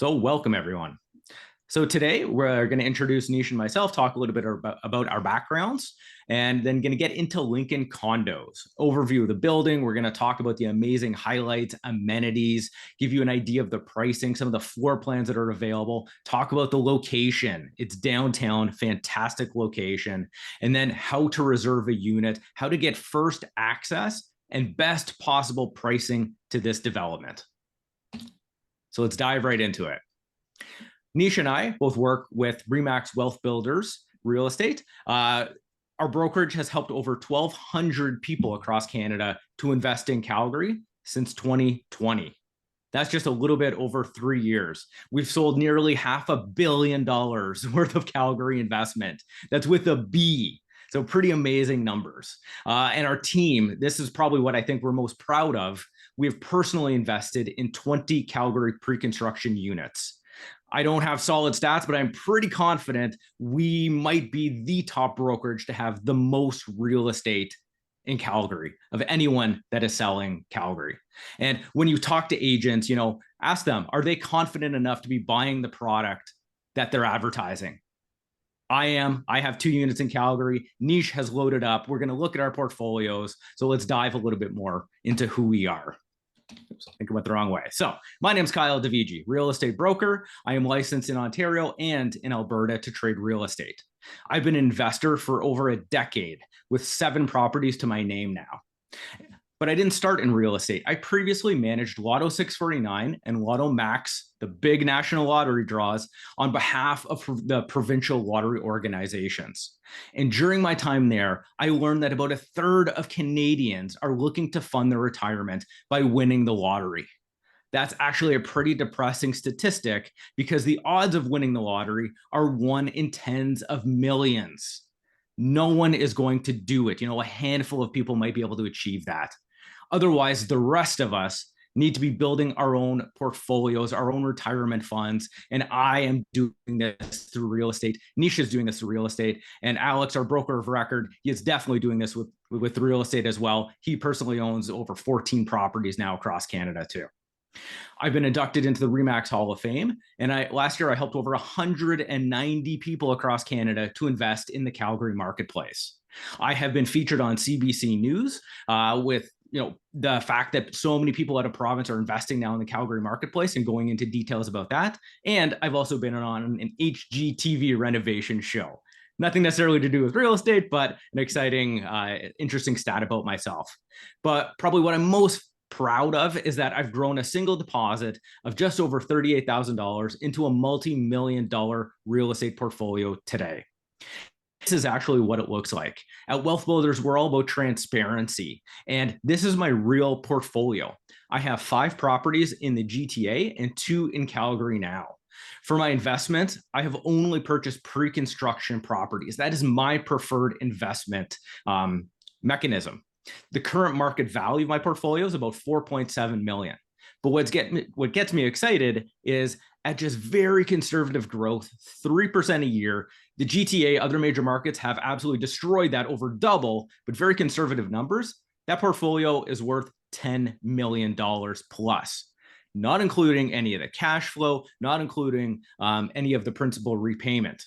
So welcome everyone. So today we're going to introduce Nish and myself, talk a little bit about our backgrounds, and then going to get into Lincoln Condos. Overview of the building. We're going to talk about the amazing highlights, amenities, give you an idea of the pricing, some of the floor plans that are available, talk about the location. It's downtown, fantastic location, and then how to reserve a unit, how to get first access and best possible pricing to this development. So let's dive right into it. Nish and I both work with Remax Wealth Builders Real Estate. Our brokerage has helped over 1,200 people across Canada to invest in Calgary since 2020. That's just a little bit over 3 years. We've sold nearly $500 million worth of Calgary investment. That's with a B. So pretty amazing numbers. And our team, this is probably what I think we're most proud of. We have personally invested in 20 Calgary pre-construction units. I don't have solid stats, but I'm pretty confident we might be the top brokerage to have the most real estate in Calgary of anyone that is selling Calgary. And when you talk to agents, ask them, are they confident enough to be buying the product that they're advertising? I am. I have 2 units in Calgary. Nish has loaded up. We're going to look at our portfolios. So let's dive a little bit more into who we are. Oops, I think I went the wrong way. So my name is Kyle Davigi, real estate broker. I am licensed in Ontario and in Alberta to trade real estate. I've been an investor for over a decade with 7 properties to my name now. But I didn't start in real estate. I previously managed Lotto 649 and Lotto Max, the big national lottery draws, on behalf of the provincial lottery organizations. And during my time there, I learned that about 1/3 of Canadians are looking to fund their retirement by winning the lottery. That's actually a pretty depressing statistic because the odds of winning the lottery are 1 in tens of millions. No one is going to do it. A handful of people might be able to achieve that. Otherwise, the rest of us need to be building our own portfolios, our own retirement funds. And I am doing this through real estate. Nish is doing this through real estate. And Alex, our broker of record, he is definitely doing this with real estate as well. He personally owns over 14 properties now across Canada too. I've been inducted into the Remax Hall of Fame. And last year I helped over 190 people across Canada to invest in the Calgary marketplace. I have been featured on CBC News with the fact that so many people out of province are investing now in the Calgary marketplace and going into details about that. And I've also been on an HGTV renovation show. Nothing necessarily to do with real estate, but an exciting, interesting stat about myself. But probably what I'm most proud of is that I've grown a single deposit of just over $38,000 into a multi-million-dollar real estate portfolio today. This is actually what it looks like. At Wealth Builders, we're all about transparency. And this is my real portfolio. I have 5 properties in the GTA and 2 in Calgary now. For my investment, I have only purchased pre-construction properties. That is my preferred investment mechanism. The current market value of my portfolio is about $4.7 million. But what gets me excited is at just very conservative growth, 3% a year, the GTA, other major markets have absolutely destroyed that over double, but very conservative numbers. That portfolio is worth $10 million plus, not including any of the cash flow, not including any of the principal repayment.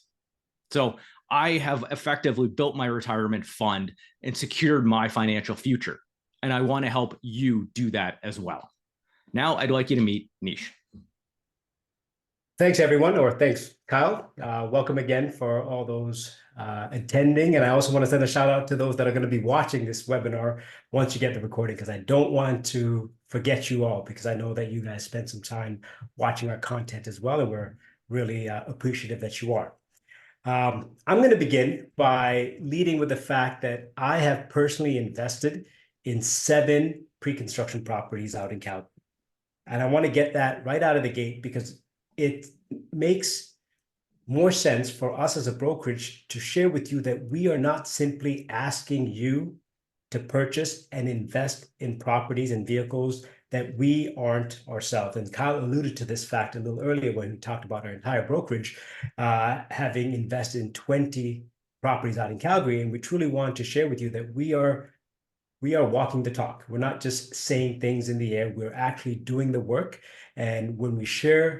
So I have effectively built my retirement fund and secured my financial future. And I want to help you do that as well. Now I'd like you to meet Nish. Thanks, everyone, or thanks, Kyle. Welcome again for all those attending. And I also want to send a shout out to those that are going to be watching this webinar once you get the recording, because I don't want to forget you all, because I know that you guys spent some time watching our content as well, and we're really appreciative that you are. I'm going to begin by leading with the fact that I have personally invested in 7 pre-construction properties out in Calgary. And I want to get that right out of the gate because it makes more sense for us as a brokerage to share with you that we are not simply asking you to purchase and invest in properties and vehicles that we aren't ourselves. And Kyle alluded to this fact a little earlier when he talked about our entire brokerage having invested in 20 properties out in Calgary. And we truly want to share with you that we are walking the talk. We're not just saying things in the air. We're actually doing the work. And when we share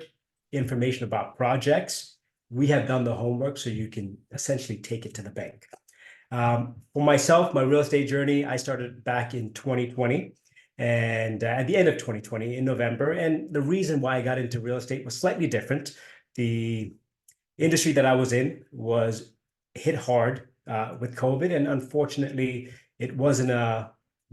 information about projects, we have done the homework so you can essentially take it to the bank. For myself, my real estate journey, I started back in 2020 and at the end of 2020 in November. And the reason why I got into real estate was slightly different. The industry that I was in was hit hard with COVID. And unfortunately, it wasn't a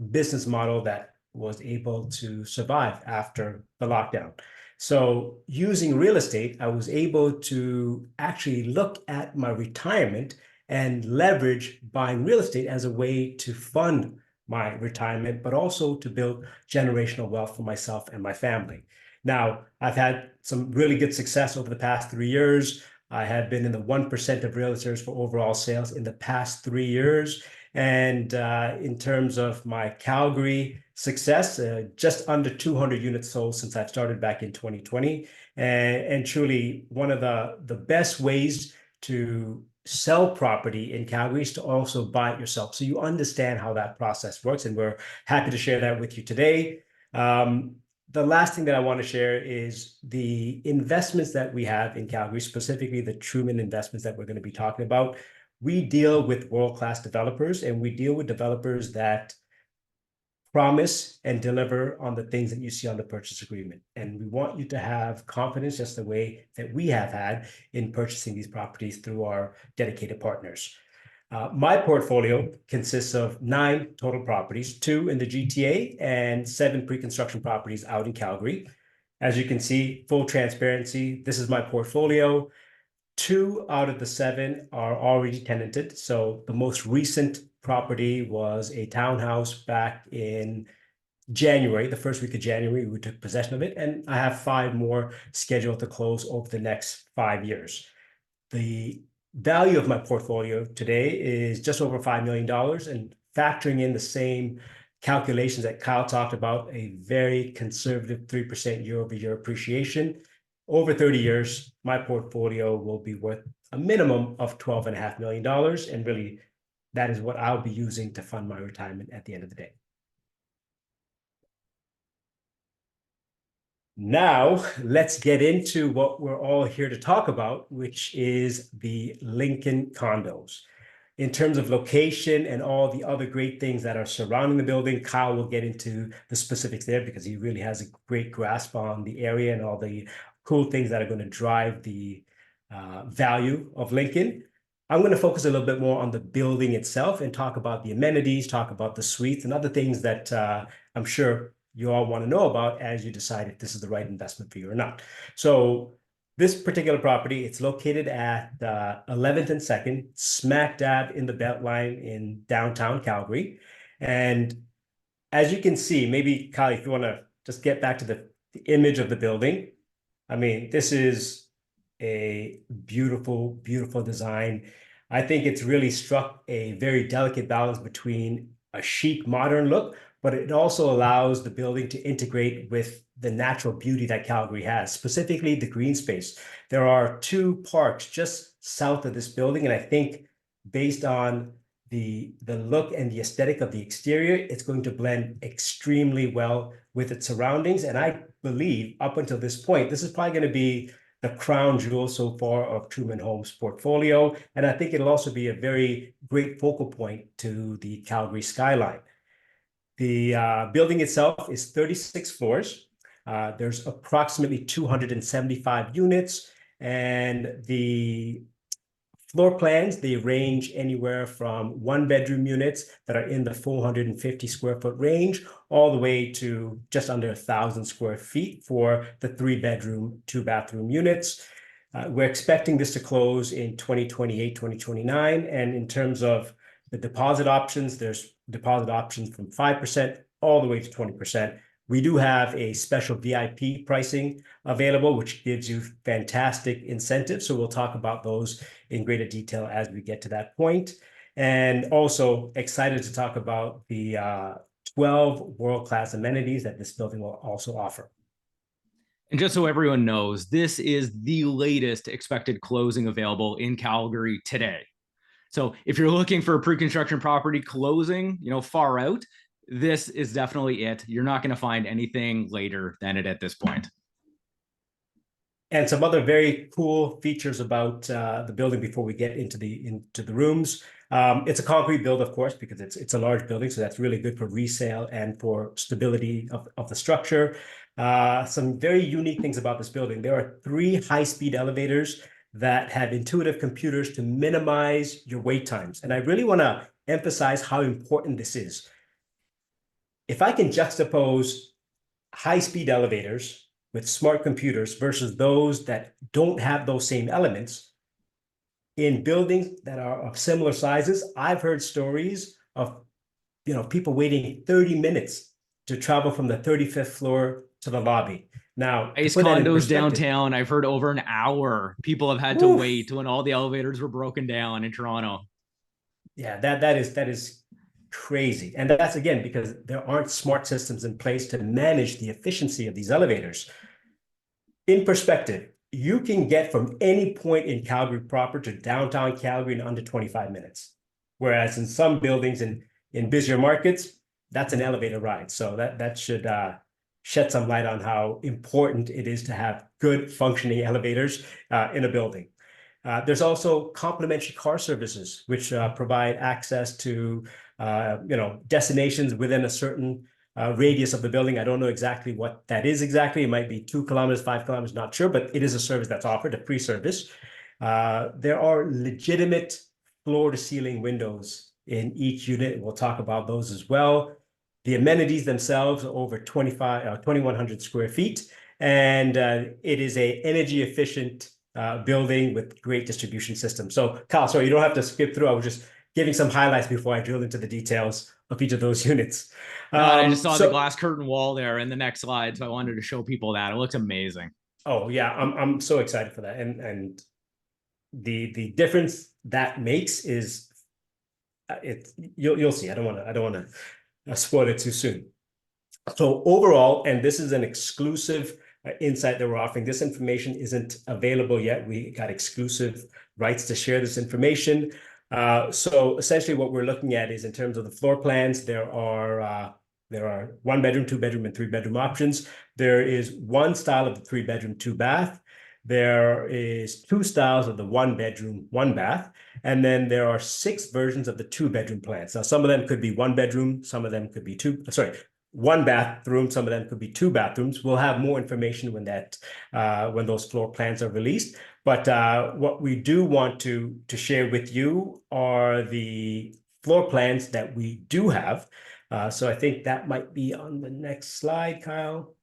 business model that was able to survive after the lockdown. So using real estate, I was able to actually look at my retirement and leverage buying real estate as a way to fund my retirement, but also to build generational wealth for myself and my family. Now, I've had some really good success over the past 3 years. I have been in the 1% of realtors for overall sales in the past 3 years. And in terms of my Calgary success, just under 200 units sold since I've started back in 2020. And truly, one of the best ways to sell property in Calgary is to also buy it yourself. So you understand how that process works. And we're happy to share that with you today. The last thing that I want to share is the investments that we have in Calgary, specifically the Truman investments that we're going to be talking about. We deal with world-class developers, and we deal with developers that promise and deliver on the things that you see on the purchase agreement. And we want you to have confidence just the way that we have had in purchasing these properties through our dedicated partners. My portfolio consists of 9 total properties, 2 in the GTA and 7 pre-construction properties out in Calgary. As you can see, full transparency, this is my portfolio. 2 out of the 7 are already tenanted. So the most recent property was a townhouse back in January, the first week of January, we took possession of it. And I have 5 more scheduled to close over the next 5 years. The value of my portfolio today is just over $5 million, and factoring in the same calculations that Kyle talked about, a very conservative 3% year-over-year appreciation. Over 30 years, my portfolio will be worth a minimum of $12.5 million. And really, that is what I'll be using to fund my retirement at the end of the day. Now, let's get into what we're all here to talk about, which is the Lincoln Condos. In terms of location and all the other great things that are surrounding the building, Kyle will get into the specifics there because he really has a great grasp on the area and all the cool things that are going to drive the value of Lincoln. I'm going to focus a little bit more on the building itself and talk about the amenities, talk about the suites and other things that I'm sure you all want to know about as you decide if this is the right investment for you or not. So this particular property, it's located at 11th and 2nd, smack dab in the Beltline in downtown Calgary. And as you can see, maybe Kyle, if you want to just get back to the image of the building. I mean, this is a beautiful, beautiful design. I think it's really struck a very delicate balance between a chic, modern look, but it also allows the building to integrate with the natural beauty that Calgary has, specifically the green space. There are 2 parks just south of this building, and I think based on the look and the aesthetic of the exterior, it's going to blend extremely well with its surroundings. And I believe up until this point, this is probably going to be the crown jewel so far of Truman Homes' portfolio. And I think it'll also be a very great focal point to the Calgary skyline. The building itself is 36 floors. There's approximately 275 units, and the floor plans, they range anywhere from 1-bedroom units that are in the 450 square foot range, all the way to just under 1,000 square feet for the 3-bedroom, 2-bathroom units. We're expecting this to close in 2028, 2029. And in terms of the deposit options, there's deposit options from 5% all the way to 20%. We do have a special VIP pricing available, which gives you fantastic incentives. So we'll talk about those in greater detail as we get to that point. And also excited to talk about the 12 world-class amenities that this building will also offer. And just so everyone knows, this is the latest expected closing available in Calgary today. So if you're looking for a pre-construction property closing, far out, this is definitely it. You're not going to find anything later than it at this point. And some other very cool features about the building before we get into the rooms. It's a concrete build, of course, because it's a large building, so that's really good for resale and for stability of the structure. Some very unique things about this building. There are 3 high-speed elevators that have intuitive computers to minimize your wait times. And I really want to emphasize how important this is. If I can juxtapose high-speed elevators with smart computers versus those that don't have those same elements in buildings that are of similar sizes, I've heard stories of people waiting 30 minutes to travel from the 35th floor to the lobby. Now, to Ice put that in condos perspective, downtown. I've heard over an hour people have had to woof, wait when all the elevators were broken down in Toronto. yeah, that is crazy. And that's again because there aren't smart systems in place to manage the efficiency of these elevators. In perspective, you can get from any point in Calgary proper to downtown Calgary in under 25 minutes. Whereas in some buildings in busier markets, that's an elevator ride. So that should shed some light on how important it is to have good functioning elevators in a building. There's also complimentary car services, which provide access to destinations within a certain radius of the building. I don't know exactly what that is exactly. It might be 2 kilometers, 5 kilometers, not sure, but it is a service that's offered, a free service. There are legitimate floor to ceiling windows in each unit. We'll talk about those as well. The amenities themselves are over 2,100 square feet, and it is a energy efficient building with great distribution system. So Kyle, sorry, you don't have to skip through. I was just giving some highlights before I drill into the details of each of those units. No, and I just saw the So, glass curtain wall there in the next slide, so I wanted to show people that. It looks amazing. oh yeah, I'm so excited for that, and the difference that makes is you'll see. I don't want to spoil it too soon. So overall, and this is an exclusive insight that we're offering. This information isn't available yet. We got exclusive rights to share this information. So essentially what we're looking at is in terms of the floor plans, there are 1 bedroom, 2 bedroom, and 3 bedroom options. There is one style of the 3 bedroom, 2 bath. There is 2 styles of the 1 bedroom, 1 bath. And then there are 6 versions of the 2 bedroom plans. Now, some of them could be 1 bedroom, some of them could be 1 bathroom, some of them could be 2 bathrooms. We'll have more information when those floor plans are released. But what we do want to share with you are the floor plans that we do have. So I think that might be on the next slide, Kyle.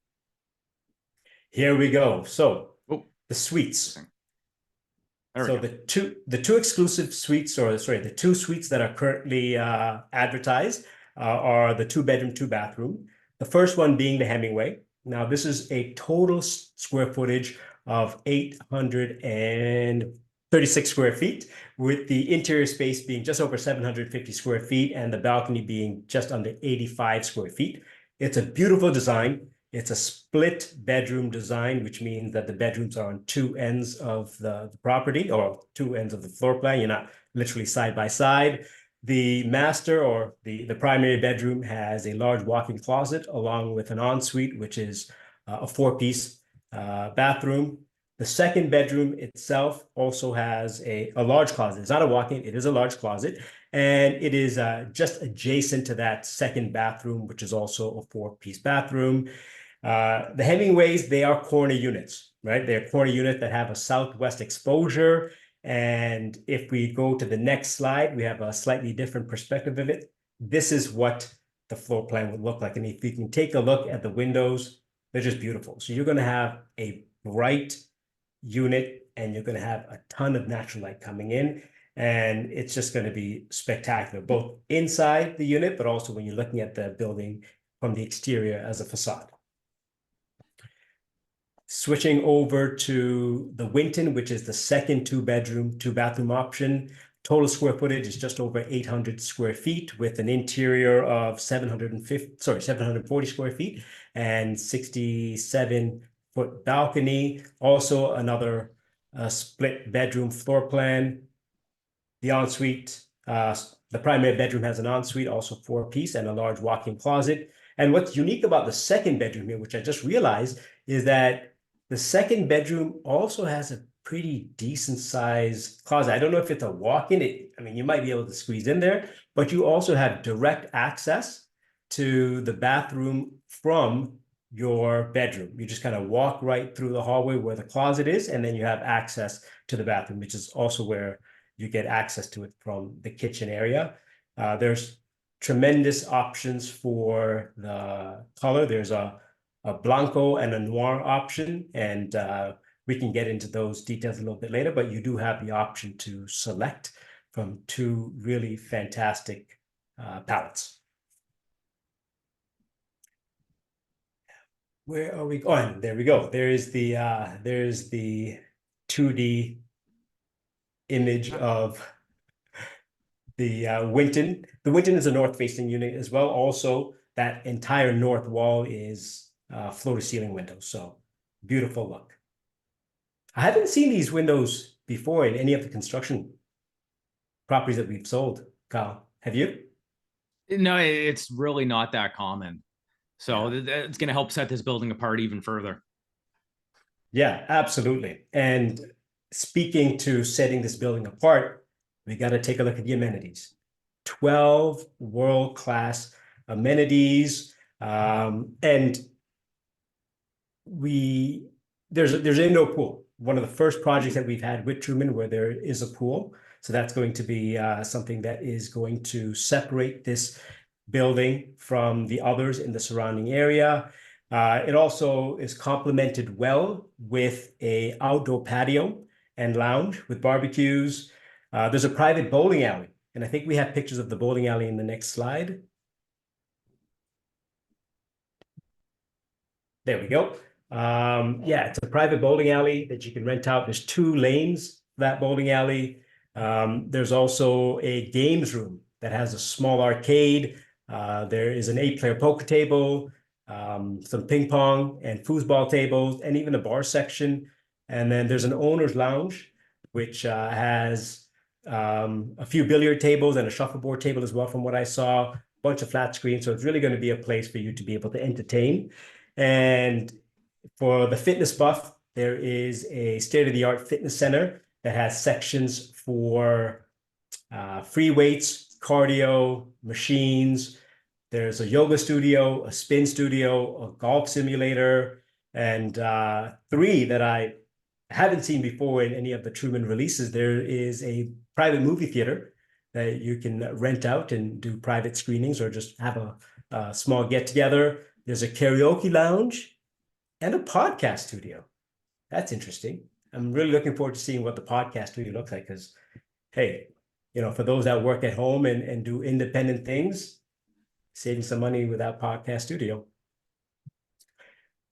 Here we go. So the suites. So the two exclusive suites, or sorry, the 2 suites that are currently advertised are the 2 bedroom, 2 bathroom. The first one being the Hemingway. Now, this is a total square footage of 836 square feet, with the interior space being just over 750 square feet and the balcony being just under 85 square feet. It's a beautiful design. It's a split bedroom design, which means that the bedrooms are on 2 ends of the property, or 2 ends of the floor plan. You're not literally side by side. The master, or the primary bedroom, has a large walk-in closet along with an ensuite, which is a 4-piece bathroom. The second bedroom itself also has a large closet. It's not a walk-in, it is a large closet. And it is just adjacent to that second bathroom, which is also a 4-piece bathroom. The Hemingways, they are corner units, right? They're corner units that have a southwest exposure. And if we go to the next slide, we have a slightly different perspective of it. This is what the floor plan would look like. And if you can take a look at the windows, they're just beautiful. So you're going to have a bright unit, and you're going to have a ton of natural light coming in. And it's just going to be spectacular, both inside the unit, but also when you're looking at the building from the exterior as a facade. Switching over to the Winton, which is the second 2 bedroom, 2 bathroom option. Total square footage is just over 800 square feet, with an interior of 740 square feet and 67-foot balcony. Also another split bedroom floor plan. The ensuite, the primary bedroom has an ensuite, also 4-piece, and a large walk-in closet. And what's unique about the second bedroom here, which I just realized, is that The second bedroom also has a pretty decent size closet. I don't know if it's a walk-in. I mean, you might be able to squeeze in there, but you also have direct access to the bathroom from your bedroom. You just kind of walk right through the hallway where the closet is, and then you have access to the bathroom, which is also where you get access to it from the kitchen area. There's tremendous options for the color. There's a Blanco and a Noir option, and we can get into those details a little bit later, but you do have the option to select from two really fantastic palettes. Where are we going? There we go. There's the 2D image of the Winton. The Winton is a north-facing unit as well. Also, that entire north wall is floor-to-ceiling windows. So beautiful look. I haven't seen these windows before in any of the construction properties that we've sold, Kyle. Have you? No, it's really not that common. So Yeah. it's going to help set this building apart even further. Yeah, absolutely. And speaking to setting this building apart, we got to take a look at the amenities. 12 world-class amenities. And there's an indoor pool. One of the first projects that we've had with Truman where there is a pool. So that's going to be something that is going to separate this building from the others in the surrounding area. It also is complemented well with a outdoor patio and lounge with barbecues. There's a private bowling alley, and I think we have pictures of the bowling alley in the next slide. There we go. Yeah, it's a private bowling alley that you can rent out. There's 2 lanes for that bowling alley. There's also a games room that has a small arcade. There is an 8-player poker table, some ping pong and foosball tables, and even a bar section. And then there's an owner's lounge, which has a few billiard tables and a shuffleboard table as well, from what I saw. A bunch of flat screens. So it's really going to be a place for you to be able to entertain. And for the fitness buff, there is a state-of-the-art fitness center that has sections for free weights, cardio, machines. There's a yoga studio, a spin studio, a golf simulator, and 3 that I haven't seen before in any of the Truman releases. There is a private movie theater that you can rent out and do private screenings or just have a small get-together. There's a karaoke lounge and a podcast studio. That's interesting. I'm really looking forward to seeing what the podcast studio looks like because, hey, for those that work at home and do independent things, saving some money with that podcast studio.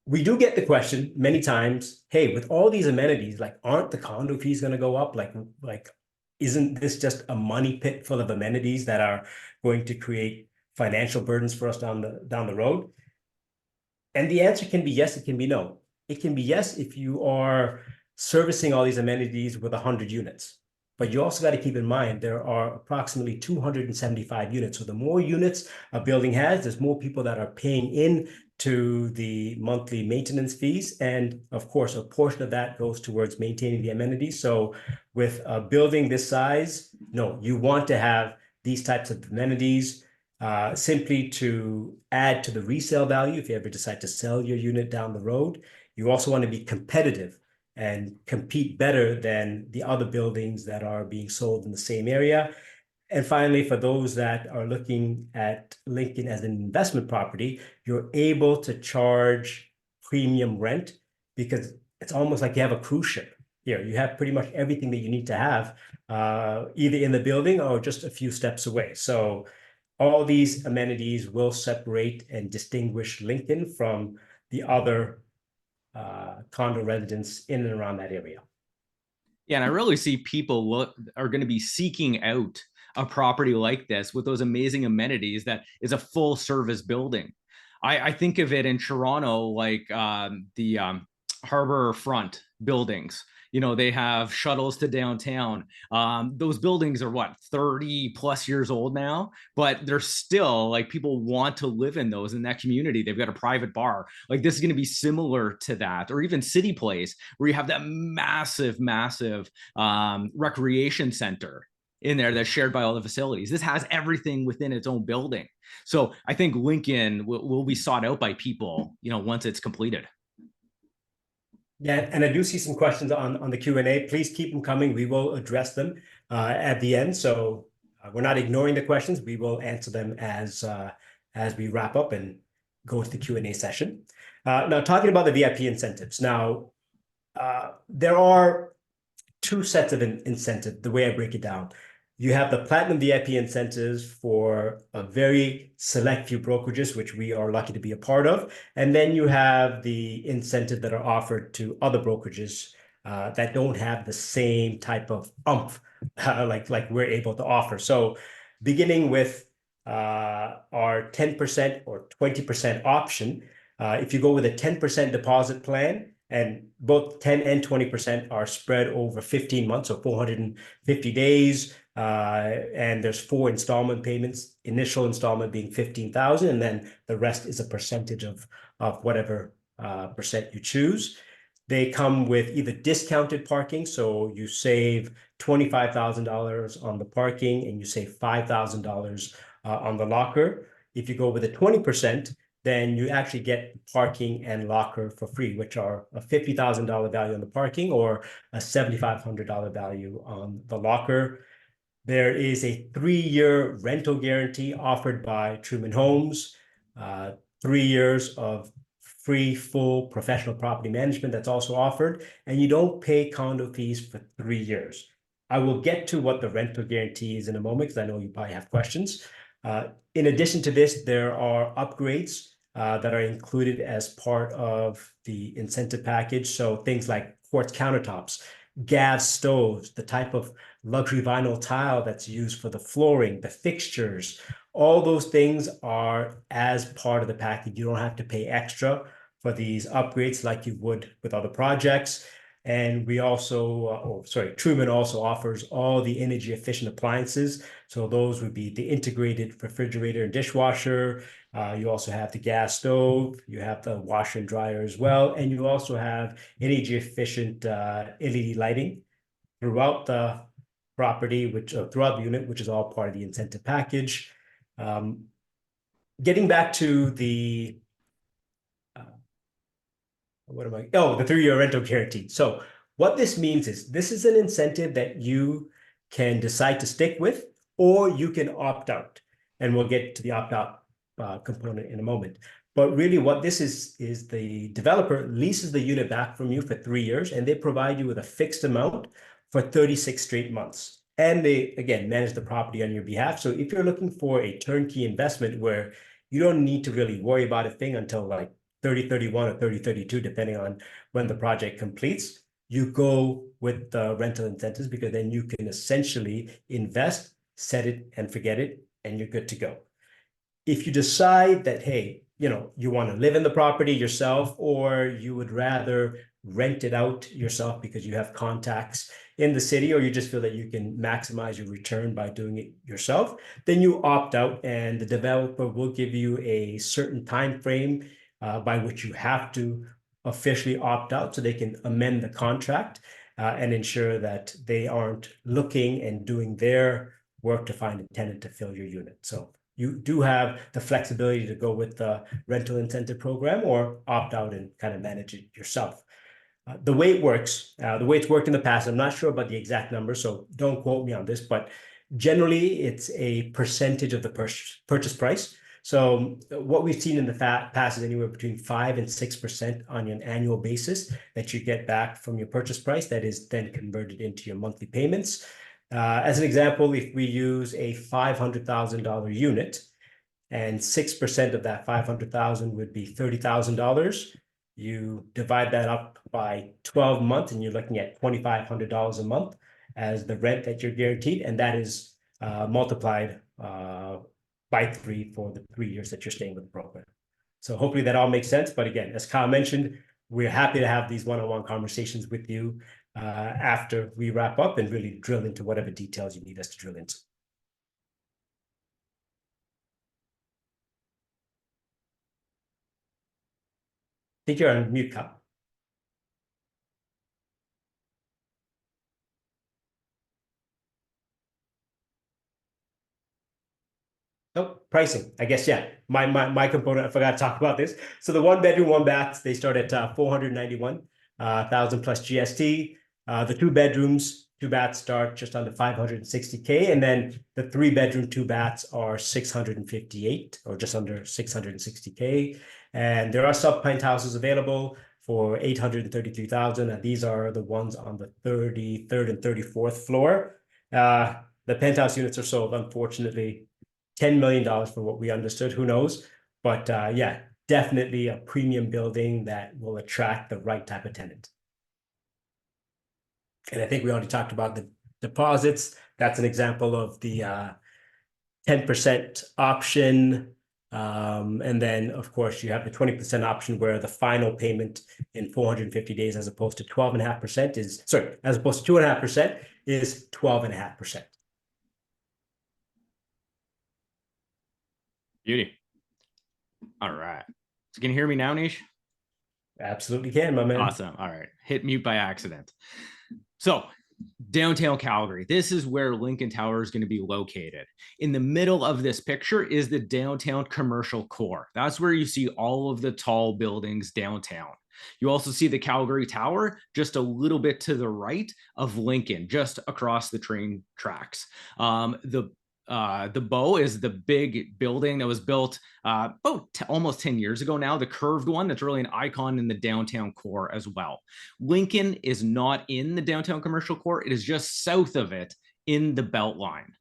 We do get the question many times, hey, with all these amenities, like, aren't the condo fees going to go up? Like, isn't this just a money pit full of amenities that are going to create financial burdens for us down the road? And the answer can be yes, it can be no. It can be yes if you are servicing all these amenities with 100 units. But you also got to keep in mind there are approximately 275 units. So the more units a building has, there's more people that are paying in to the monthly maintenance fees. And of course, a portion of that goes towards maintaining the amenities. So with a building this size, no, you want to have these types of amenities simply to add to the resale value if you ever decide to sell your unit down the road. You also want to be competitive and compete better than the other buildings that are being sold in the same area. And finally, for those that are looking at Lincoln as an investment property, you're able to charge premium rent because it's almost like you have a cruise ship. Here, you have pretty much everything that you need to have, either in the building or just a few steps away. So all these amenities will separate and distinguish Lincoln from the other condo residents in and around that area. Yeah, and I really see people are going to be seeking out a property like this with those amazing amenities that is a full service building. I think of it in Toronto like the harbor front buildings. They have shuttles to downtown. Those buildings are what, 30 plus years old now, but they're still like, people want to live in those, in that community. They've got a private bar. Like, this is going to be similar to that. Or even City Place, where you have that massive recreation center in there that's shared by all the facilities. This has everything within its own building. So I think Lincoln will be sought out by people, once it's completed. Yeah, and I do see some questions on the Q&A. Please keep them coming. We will address them at the end. So we're not ignoring the questions. We will answer them as we wrap up and go to the Q&A session. Now, talking about the VIP incentives. Now, there are two sets of incentive, the way I break it down. You have the Platinum VIP incentives for a very select few brokerages, which we are lucky to be a part of. And then you have the incentive that are offered to other brokerages that don't have the same type of umph like we're able to offer. So beginning with our 10% or 20% option, if you go with a 10% deposit plan, and both 10 and 20% are spread over 15 months, so 450 days. And there's 4 installment payments, initial installment being 15,000, and then the rest is a percentage of whatever percent you choose. They come with either discounted parking, so you save $25,000 on the parking and you save $5,000 on the locker. If you go with a 20%, then you actually get parking and locker for free, which are a $50,000 value on the parking or a $7,500 value on the locker. There is a 3-year rental guarantee offered by Truman Homes, 3 years of free full professional property management that's also offered, and you don't pay condo fees for 3 years. I will get to what the rental guarantee is in a moment, because I know you probably have questions. In addition to this, there are upgrades that are included as part of the incentive package. So things like quartz countertops, gas stoves, the type of luxury vinyl tile that's used for the flooring, the fixtures, all those things are as part of the package. You don't have to pay extra for these upgrades like you would with other projects. And we also, Truman also offers all the energy efficient appliances. So those would be the integrated refrigerator and dishwasher. You also have the gas stove. You have the washer and dryer as well. And you also have energy efficient LED lighting throughout the property, throughout the unit, which is all part of the incentive package. Getting back to the the 3-year rental guarantee. So what this means is this is an incentive that you can decide to stick with, or you can opt out. And we'll get to the opt-out component in a moment. But really what this is the developer leases the unit back from you for 3 years, and they provide you with a fixed amount for 36 straight months. And they, again, manage the property on your behalf. So if you're looking for a turnkey investment where you don't need to really worry about a thing until like 3031 or 3032, depending on when the project completes, you go with the rental incentives, because then you can essentially invest, set it and forget it, and you're good to go. If you decide that, hey, you want to live in the property yourself, or you would rather rent it out yourself because you have contacts in the city, or you just feel that you can maximize your return by doing it yourself, then you opt out, and the developer will give you a certain time frame by which you have to officially opt out, so they can amend the contract and ensure that they aren't looking and doing their work to find a tenant to fill your unit. So you do have the flexibility to go with the rental incentive program or opt out and kind of manage it yourself. The way it works, the way it's worked in the past, I'm not sure about the exact number, so don't quote me on this, but generally it's a percentage of the purchase price. So what we've seen in the past is anywhere between 5 and 6% on an annual basis that you get back from your purchase price that is then converted into your monthly payments. As an example, if we use a $500,000 unit and 6% of that 500,000 would be $30,000, you divide that up by 12 months and you're looking at $2,500 a month as the rent that you're guaranteed, and that is multiplied by 3 for the 3 years that you're staying with the program. So hopefully that all makes sense. But again, as Kyle mentioned, we're happy to have these one-on-one conversations with you after we wrap up and really drill into whatever details you need us to drill into. I think you're on mute, Kyle. Oh, pricing. I guess, yeah. My component, I forgot to talk about this. So the 1 bedroom, 1 bath, they start at 491,000 plus GST. The 2 bedrooms, 2 baths start just under 560K. And then the 3 bedroom, 2 baths are 658 or just under 660K. And there are sub penthouses available for 833,000. And these are the ones on the 33rd and 34th floor. The penthouse units are sold, unfortunately, $10 million for what we understood. Who knows? But yeah, definitely a premium building that will attract the right type of tenant. And I think we already talked about the deposits. That's an example of the 10% option. And then, of course, you have the 20% option where the final payment in 450 days, as opposed to 12.5% is, sorry, as opposed to 2.5% is 12.5%. Beauty. All right. So can you hear me now, Nish? Absolutely can, my man. Awesome. All right. Hit mute by accident. So downtown Calgary, this is where Lincoln Tower is going to be located. In the middle of this picture is the downtown commercial core. That's where you see all of the tall buildings downtown. You also see the Calgary Tower just a little bit to the right of Lincoln, just across the train tracks. The Bow is the big building that was built almost 10 years ago now, the curved one that's really an icon in the downtown core as well. Lincoln is not in the downtown commercial core. It is just south of it in the Beltline.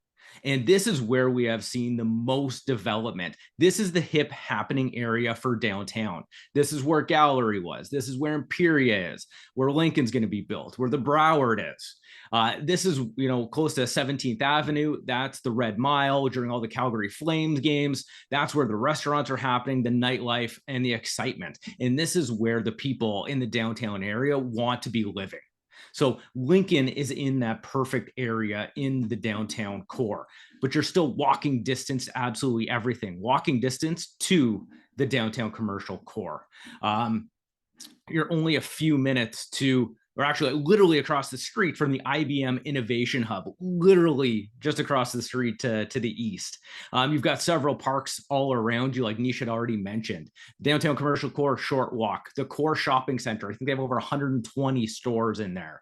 And this is where we have seen the most development. This is the hip happening area for downtown. This is where Gallery was. This is where Imperia is, where Lincoln's going to be built, where the Broward is. This is, close to 17th Avenue. That's the Red Mile during all the Calgary Flames games. That's where the restaurants are happening, the nightlife, and the excitement. And this is where the people in the downtown area want to be living. So Lincoln is in that perfect area in the downtown core, but you're still walking distance to absolutely everything. Walking distance to the downtown commercial core. You're only a few minutes to, or actually literally across the street from the IBM Innovation Hub, literally just across the street to the east. You've got several parks all around you, like Nish had already mentioned. Downtown Commercial Core, short walk. The Core Shopping Center, I think they have over 120 stores in there.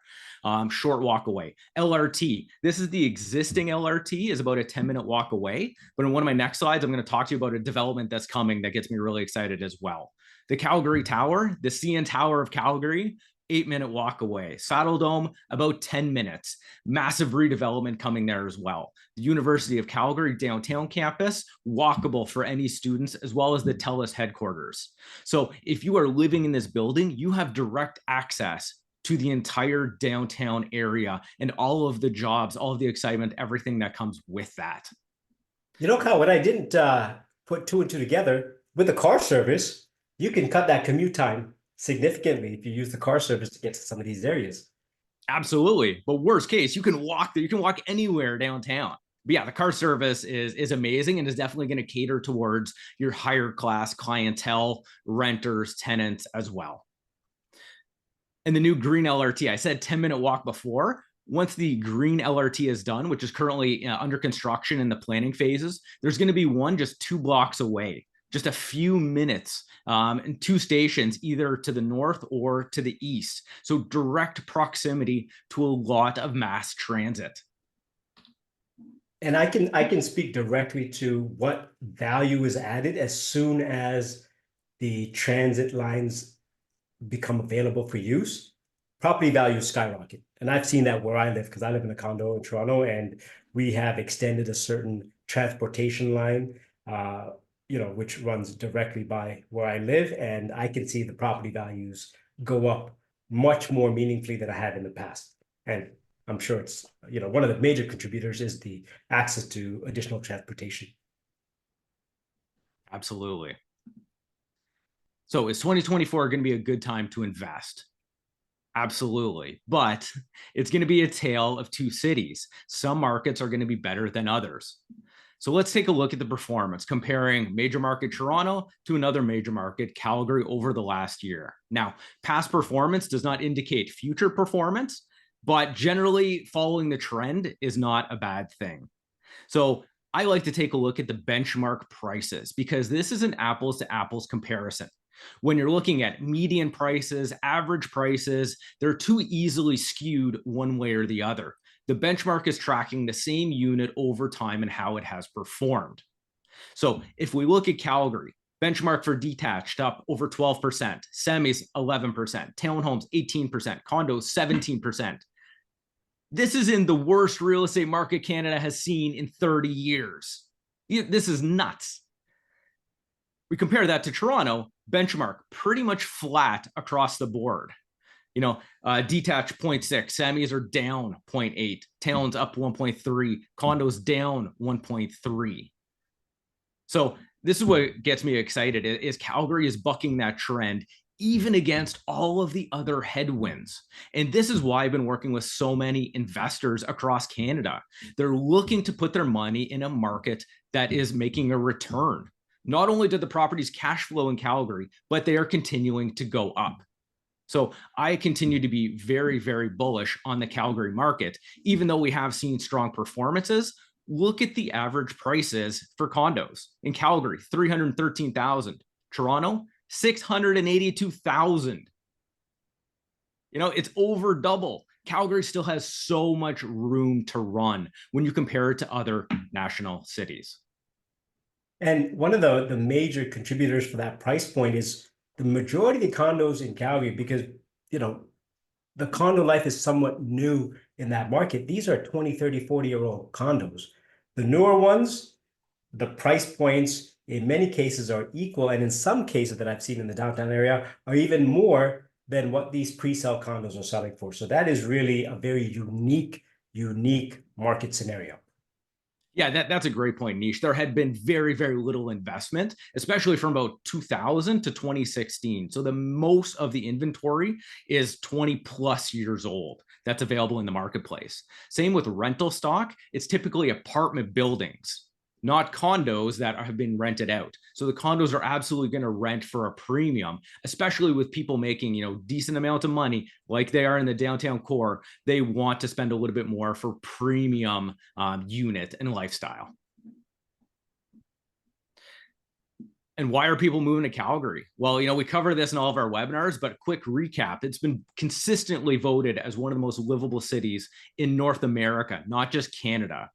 Short walk away. LRT, this is the existing LRT, is about a 10-minute walk away. But in one of my next slides, I'm going to talk to you about a development that's coming that gets me really excited as well. The Calgary Tower, the CN Tower of Calgary, 8-minute walk away. Saddle Dome, about 10 minutes. Massive redevelopment coming there as well. The University of Calgary downtown campus, walkable for any students, as well as the TELUS headquarters. So if you are living in this building, you have direct access to the entire downtown area and all of the jobs, all of the excitement, everything that comes with that. Kyle, what I didn't put two and two together, with the car service, you can cut that commute time significantly if you use the car service to get to some of these areas. Absolutely. But worst case, you can walk anywhere downtown. But yeah, the car service is amazing and is definitely going to cater towards your higher class clientele, renters, tenants as well. And the new green LRT, I said 10-minute walk before. Once the green LRT is done, which is currently under construction in the planning phases, there's going to be one just 2 blocks away, just a few minutes, and 2 stations either to the north or to the east. So direct proximity to a lot of mass transit. And I can speak directly to what value is added as soon as the transit lines become available for use. Property values skyrocket. And I've seen that where I live, because I live in a condo in Toronto, and we have extended a certain transportation line, which runs directly by where I live, and I can see the property values go up much more meaningfully than I have in the past. And I'm sure it's, one of the major contributors is the access to additional transportation. Absolutely. So is 2024 going to be a good time to invest? Absolutely. But it's going to be a tale of two cities. Some markets are going to be better than others. So let's take a look at the performance, comparing major market Toronto to another major market, Calgary, over the last year. Now, past performance does not indicate future performance, but generally following the trend is not a bad thing. So I like to take a look at the benchmark prices because this is an apples to apples comparison. When you're looking at median prices, average prices, they're too easily skewed one way or the other. The benchmark is tracking the same unit over time and how it has performed. So if we look at Calgary, benchmark for detached up over 12%, semis 11%, townhomes 18%, condos 17%. This is in the worst real estate market Canada has seen in 30 years. This is nuts. We compare that to Toronto, benchmark pretty much flat across the board. Detached 0.6, semis are down 0.8, towns up 1.3, condos down 1.3. So this is what gets me excited is Calgary is bucking that trend even against all of the other headwinds. And this is why I've been working with so many investors across Canada. They're looking to put their money in a market that is making a return. Not only did the properties cash flow in Calgary, but they are continuing to go up. So I continue to be very, very bullish on the Calgary market, even though we have seen strong performances. Look at the average prices for condos in Calgary, 313,000, Toronto, 682,000. It's over double. Calgary still has so much room to run when you compare it to other national cities. And one of the major contributors for that price point is the majority of the condos in Calgary, because, the condo life is somewhat new in that market. These are 20, 30, 40-year-old condos. The newer ones, the price points in many cases are equal, and in some cases that I've seen in the downtown area are even more than what these pre-sale condos are selling for. So that is really a very unique market scenario. Yeah, that's a great point, Nish. There had been very, very little investment, especially from about 2000 to 2016. So the most of the inventory is 20 plus years old that's available in the marketplace. Same with rental stock. It's typically apartment buildings, not condos that have been rented out. So the condos are absolutely going to rent for a premium, especially with people making, decent amount of money like they are in the downtown core. They want to spend a little bit more for premium unit and lifestyle. And why are people moving to Calgary? Well, we cover this in all of our webinars, but a quick recap. It's been consistently voted as one of the most livable cities in North America, not just Canada.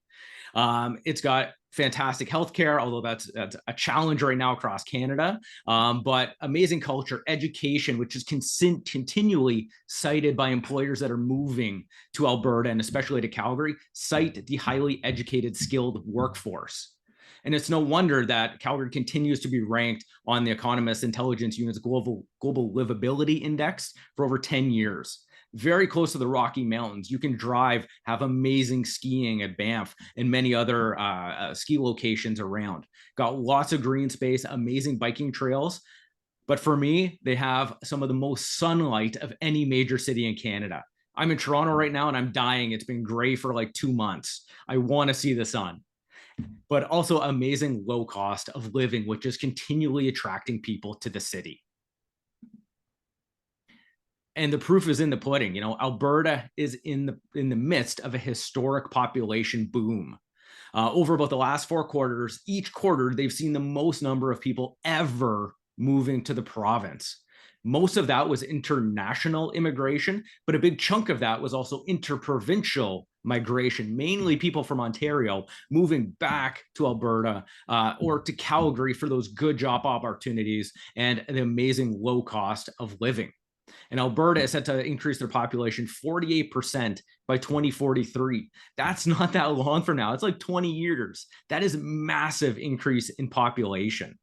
It's got fantastic healthcare, although that's a challenge right now across Canada. But amazing culture, education, which is continually cited by employers that are moving to Alberta and especially to Calgary, cite the highly educated, skilled workforce. And it's no wonder that Calgary continues to be ranked on the Economist Intelligence Unit's Global Livability Index for over 10 years. Very close to the Rocky Mountains. You can drive, have amazing skiing at Banff and many other ski locations around. Got lots of green space, amazing biking trails. But for me, they have some of the most sunlight of any major city in Canada. I'm in Toronto right now and I'm dying. It's been gray for like 2 months. I want to see the sun. But also amazing low cost of living, which is continually attracting people to the city. And the proof is in the pudding. Alberta is in the midst of a historic population boom. Over about the last 4 quarters, each quarter, they've seen the most number of people ever moving to the province. Most of that was international immigration, but a big chunk of that was also interprovincial migration, mainly people from Ontario moving back to Alberta or to Calgary for those good job opportunities and the amazing low cost of living. And Alberta is set to increase their population 48% by 2043. That's not that long from now. It's like 20 years. That is a massive increase in population.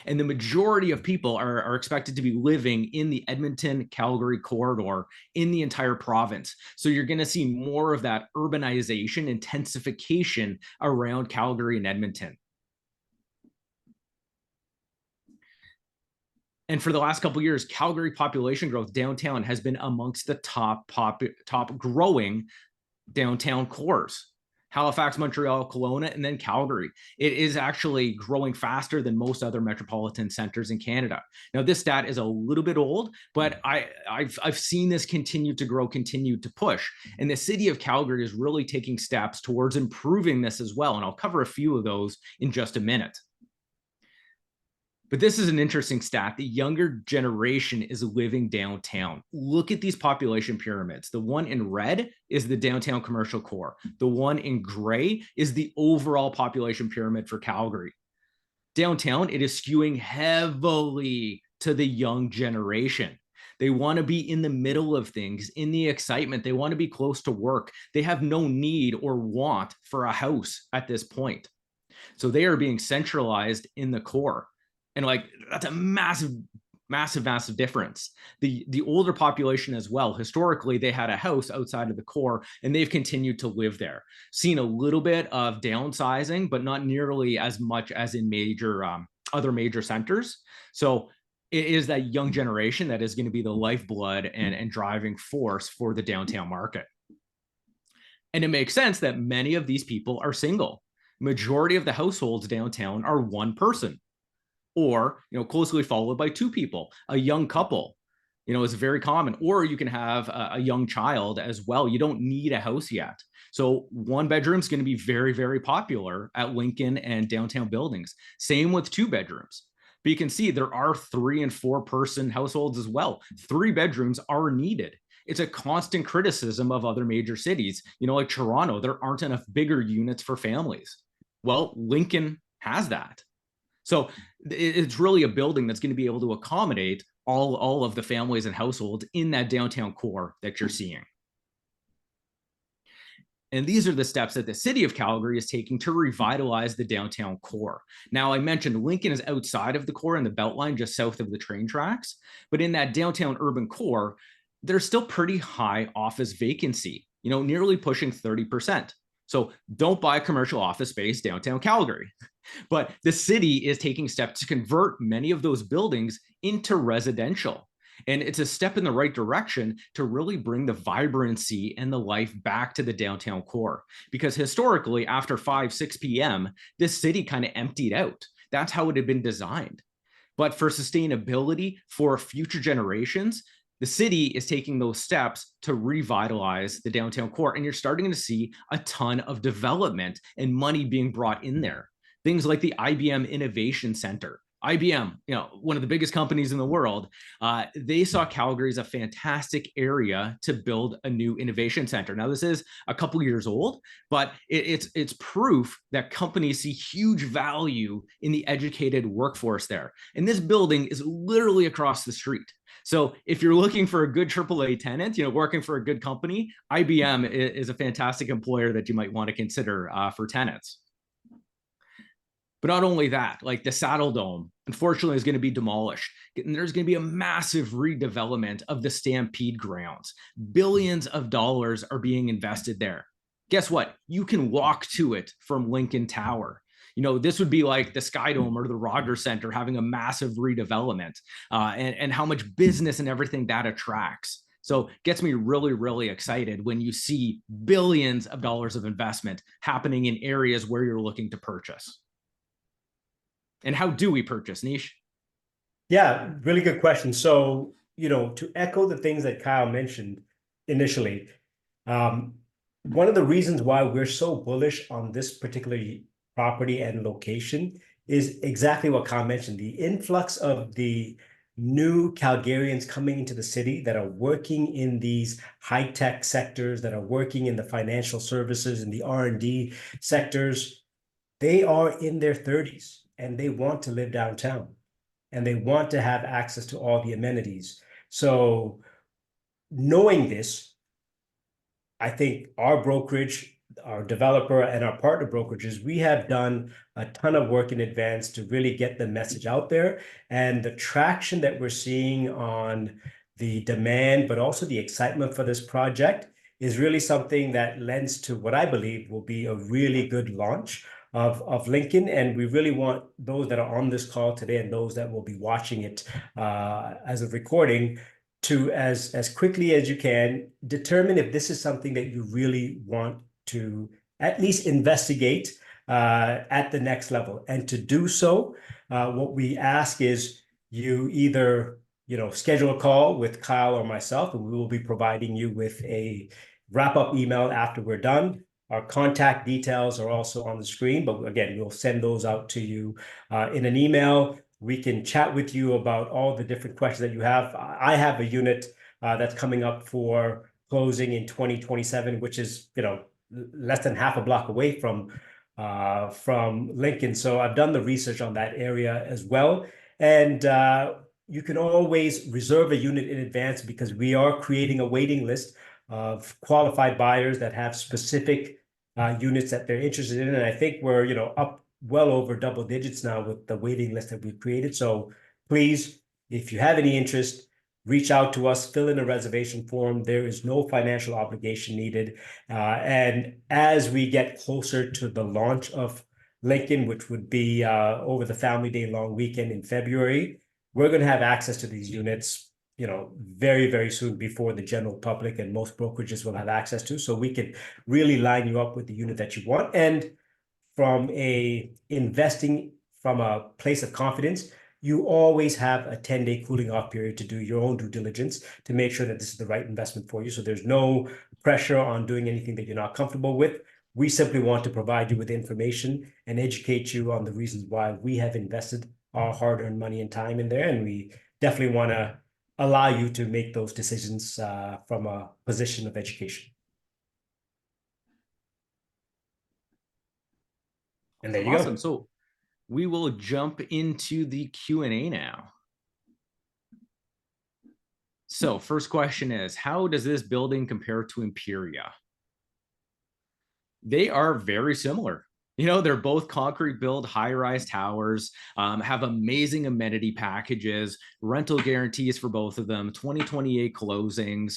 And the majority of people are expected to be living in the Edmonton-Calgary corridor in the entire province. So you're going to see more of that urbanization, intensification around Calgary and Edmonton. And for the last couple of years, Calgary population growth downtown has been amongst the top growing downtown cores. Halifax, Montreal, Kelowna, and then Calgary. It is actually growing faster than most other metropolitan centers in Canada. Now, this stat is a little bit old, but I've seen this continue to grow, continue to push. And the city of Calgary is really taking steps towards improving this as well. And I'll cover a few of those in just a minute. But this is an interesting stat. The younger generation is living downtown. Look at these population pyramids. The one in red is the downtown commercial core. The one in gray is the overall population pyramid for Calgary. Downtown, it is skewing heavily to the young generation. They want to be in the middle of things, in the excitement. They want to be close to work. They have no need or want for a house at this point. So they are being centralized in the core. And like, that's a massive difference. The older population as well, historically, they had a house outside of the core and they've continued to live there. Seen a little bit of downsizing, but not nearly as much as in other major centers. So it is that young generation that is going to be the lifeblood and driving force for the downtown market. And it makes sense that many of these people are single. Majority of the households downtown are one person, or closely followed by two people. A young couple is very common, or you can have a young child as well. You don't need a house yet. So one bedroom is going to be very, very popular at Lincoln and downtown buildings. Same with two bedrooms. But you can see there are 3 and 4 person households as well. 3 bedrooms are needed. It's a constant criticism of other major cities, like Toronto. There aren't enough bigger units for families. Well, Lincoln has that. So it's really a building that's going to be able to accommodate all of the families and households in that downtown core that you're seeing. And these are the steps that the city of Calgary is taking to revitalize the downtown core. Now, I mentioned Lincoln is outside of the core in the Beltline, just south of the train tracks. But in that downtown urban core, there's still pretty high office vacancy, nearly pushing 30%. So don't buy commercial office space downtown Calgary. But the city is taking steps to convert many of those buildings into residential. And it's a step in the right direction to really bring the vibrancy and the life back to the downtown core. Because historically, after 5-6 p.m., this city kind of emptied out. That's how it had been designed. But for sustainability for future generations, the city is taking those steps to revitalize the downtown core. And you're starting to see a ton of development and money being brought in there. Things like the IBM Innovation Center. IBM, one of the biggest companies in the world, they saw Calgary as a fantastic area to build a new innovation center. Now, this is a couple years old, but it's proof that companies see huge value in the educated workforce there. And this building is literally across the street. So if you're looking for a good AAA tenant, working for a good company, IBM is a fantastic employer that you might want to consider for tenants. But not only that, like the Saddle Dome, unfortunately, is going to be demolished. And there's going to be a massive redevelopment of the Stampede grounds. Billions of dollars are being invested there. Guess what? You can walk to it from Lincoln Tower. This would be like the Sky Dome or the Rogers Center having a massive redevelopment and how much business and everything that attracts. So gets me really, really excited when you see billions of dollars of investment happening in areas where you're looking to purchase. And how do we purchase, Nish? Yeah, really good question. So, to echo the things that Kyle mentioned initially, one of the reasons why we're so bullish on this particular property and location is exactly what Kyle mentioned, the influx of the new Calgarians coming into the city that are working in these high-tech sectors, that are working in the financial services and the R&D sectors. They are in their 30s. And they want to live downtown and they want to have access to all the amenities. So knowing this, I think our brokerage, our developer and our partner brokerages, we have done a ton of work in advance to really get the message out there. And the traction that we're seeing on the demand, but also the excitement for this project is really something that lends to what I believe will be a really good launch of Lincoln. And we really want those that are on this call today and those that will be watching it as a recording to, as quickly as you can, determine if this is something that you really want to at least investigate at the next level. And to do so, what we ask is you either schedule a call with Kyle or myself, and we will be providing you with a wrap-up email after we're done. Our contact details are also on the screen, but again, we'll send those out to you in an email. We can chat with you about all the different questions that you have. I have a unit that's coming up for closing in 2027, which is less than half a block away from Lincoln. So I've done the research on that area as well. And you can always reserve a unit in advance because we are creating a waiting list of qualified buyers that have specific units that they're interested in. And I think we're, up well over double digits now with the waiting list that we've created. So please, if you have any interest, reach out to us, fill in a reservation form. There is no financial obligation needed. And as we get closer to the launch of Lincoln, which would be over the Family Day long weekend in February, we're going to have access to these units, very, very soon before the general public and most brokerages will have access to. So we can really line you up with the unit that you want. And from investing from a place of confidence, you always have a 10-day cooling off period to do your own due diligence to make sure that this is the right investment for you. So there's no pressure on doing anything that you're not comfortable with. We simply want to provide you with information and educate you on the reasons why we have invested our hard-earned money and time in there. And we definitely want to allow you to make those decisions from a position of education. And there you Awesome. go. So we will jump into the Q&A now. So first question is, how does this building compare to Imperia? They are very similar. They're both concrete built high-rise towers, have amazing amenity packages, rental guarantees for both of them, 2028 closings,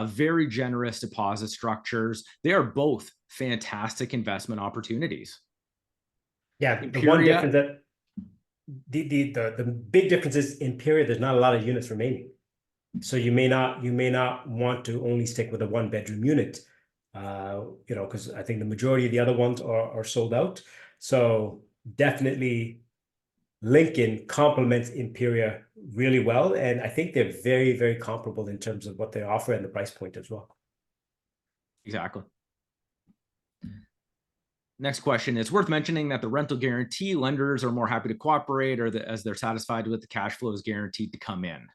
very generous deposit structures. They are both fantastic investment opportunities. Yeah, Imperia, the one difference that the big difference is Imperia, there's not a lot of units remaining. So you may not want to only stick with a one-bedroom unit. Because I think the majority of the other ones are sold out. So definitely Lincoln complements Imperia really well. And I think they're very, very comparable in terms of what they offer and the price point as well. Exactly. Next question. It's worth mentioning that the rental guarantee lenders are more happy to cooperate as they're satisfied with the cash flows guaranteed to come in.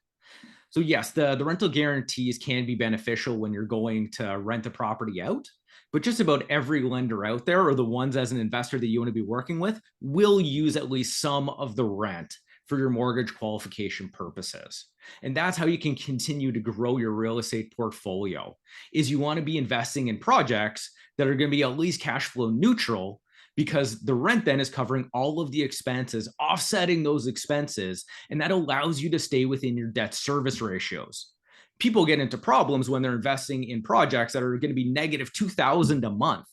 So yes, the rental guarantees can be beneficial when you're going to rent a property out, but just about every lender out there, or the ones as an investor that you want to be working with, will use at least some of the rent for your mortgage qualification purposes. And that's how you can continue to grow your real estate portfolio, is you want to be investing in projects that are going to be at least cash flow neutral, because the rent then is covering all of the expenses, offsetting those expenses, and that allows you to stay within your debt service ratios. People get into problems when they're investing in projects that are going to be negative $2,000 a month.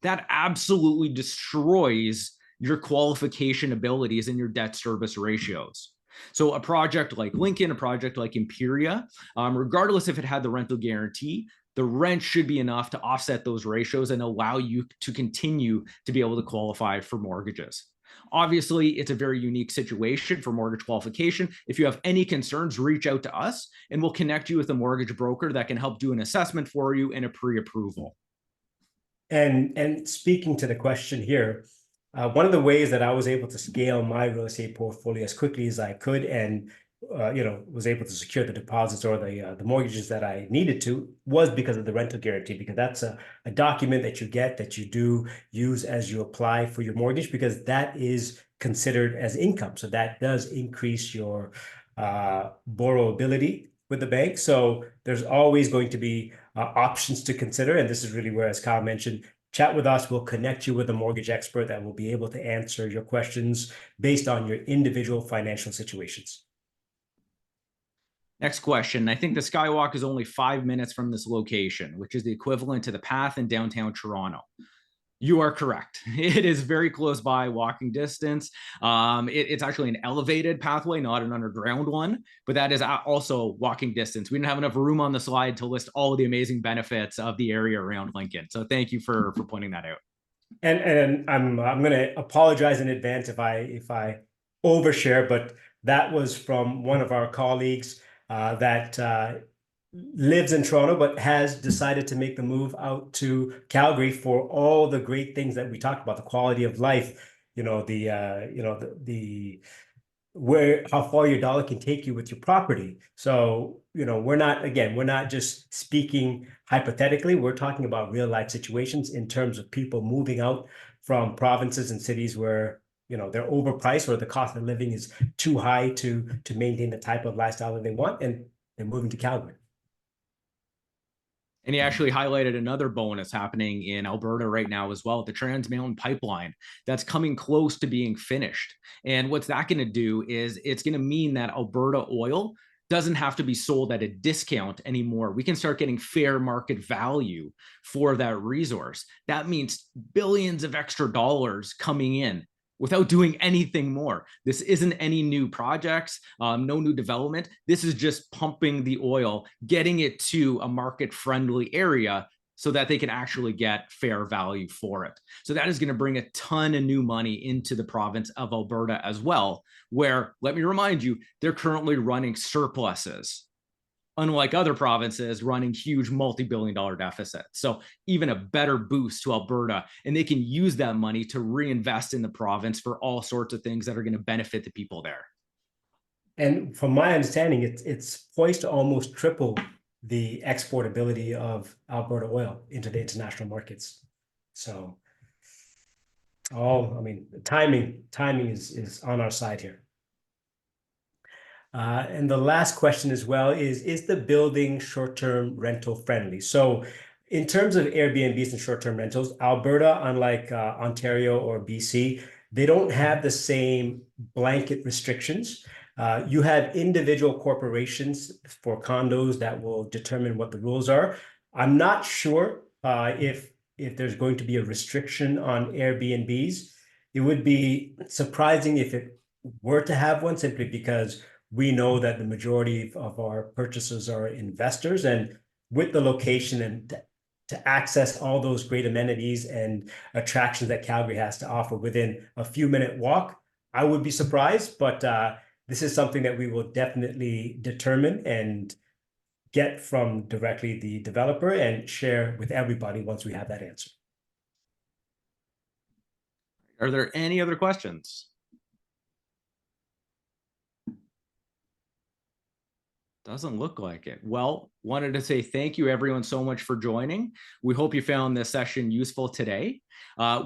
That absolutely destroys your qualification abilities and your debt service ratios. So a project like Lincoln, a project like Imperia, regardless if it had the rental guarantee, the rent should be enough to offset those ratios and allow you to continue to be able to qualify for mortgages. Obviously, it's a very unique situation for mortgage qualification. If you have any concerns, reach out to us and we'll connect you with a mortgage broker that can help do an assessment for you and a pre-approval. And speaking to the question here, one of the ways that I was able to scale my real estate portfolio as quickly as I could and was able to secure the deposits or the mortgages that I needed to was because of the rental guarantee, because that's a document that you get that you do use as you apply for your mortgage, because that is considered as income. So that does increase your borrowability with the bank. So there's always going to be options to consider. And this is really where, as Kyle mentioned, chat with us. We'll connect you with a mortgage expert that will be able to answer your questions based on your individual financial situations. Next question. I think the Skywalk is only 5 minutes from this location, which is the equivalent to the Path in downtown Toronto. You are correct. It is very close by, walking distance. It's actually an elevated pathway, not an underground one, but that is also walking distance. We didn't have enough room on the slide to list all of the amazing benefits of the area around Lincoln. So thank you for pointing that out. And I'm going to apologize in advance if I overshare, but that was from one of our colleagues that lives in Toronto, but has decided to make the move out to Calgary for all the great things that we talked about, the quality of life, the where how far your dollar can take you with your property. So, we're not just speaking hypothetically, we're talking about real life situations in terms of people moving out from provinces and cities where, they're overpriced or the cost of living is too high to maintain the type of lifestyle that they want, and they're moving to Calgary. And he actually highlighted another bonus happening in Alberta right now as well, the Trans Mountain Pipeline that's coming close to being finished. And what's that going to do is it's going to mean that Alberta oil doesn't have to be sold at a discount anymore. We can start getting fair market value for that resource. That means billions of extra dollars coming in without doing anything more. This isn't any new projects, no new development. This is just pumping the oil, getting it to a market-friendly area so that they can actually get fair value for it. So that is going to bring a ton of new money into the province of Alberta as well, where, let me remind you, they're currently running surpluses, unlike other provinces running huge multi-billion-dollar deficits. So even a better boost to Alberta, and they can use that money to reinvest in the province for all sorts of things that are going to benefit the people there. And from my understanding, it's poised to almost triple the exportability of Alberta oil into the international markets. So, timing is on our side here. And the last question as well is the building short-term rental friendly? So in terms of Airbnbs and short-term rentals, Alberta, unlike Ontario or BC, they don't have the same blanket restrictions. You have individual corporations for condos that will determine what the rules are. I'm not sure if there's going to be a restriction on Airbnbs. It would be surprising if it were to have one, simply because we know that the majority of our purchasers are investors, and with the location and to access all those great amenities and attractions that Calgary has to offer within a few minute walk, I would be surprised, but this is something that we will definitely determine and get from directly the developer and share with everybody once we have that answer. Are there any other questions? Doesn't look like it. Well, wanted to say thank you everyone so much for joining. We hope you found this session useful today.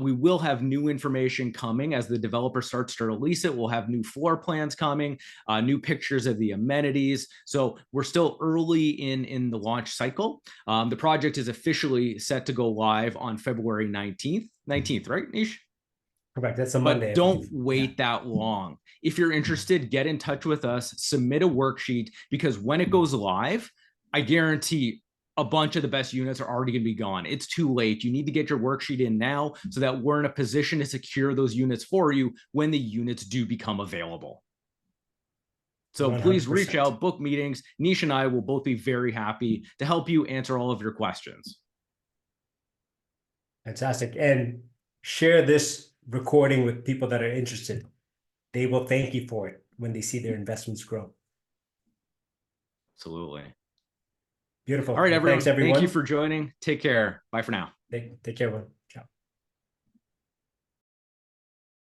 We will have new information coming as the developer starts to release it. We'll have new floor plans coming, new pictures of the amenities. So we're still early in the launch cycle. The project is officially set to go live on February 19th. 19th, right, Nish? Correct. That's a Monday. But don't wait that long. If you're interested, get in touch with us, submit a worksheet, because when it goes live, I guarantee a bunch of the best units are already going to be gone. It's too late. You need to get your worksheet in now so that we're in a position to secure those units for you when the units do become available. So 100%. Please reach out, book meetings. Nish and I will both be very happy to help you answer all of your questions. Fantastic. And share this recording with people that are interested. They will thank you for it when they see their investments grow. Absolutely. Beautiful. All right, everyone. Thanks, everyone. Thank you for joining. Take care. Bye for now. Take care, everyone.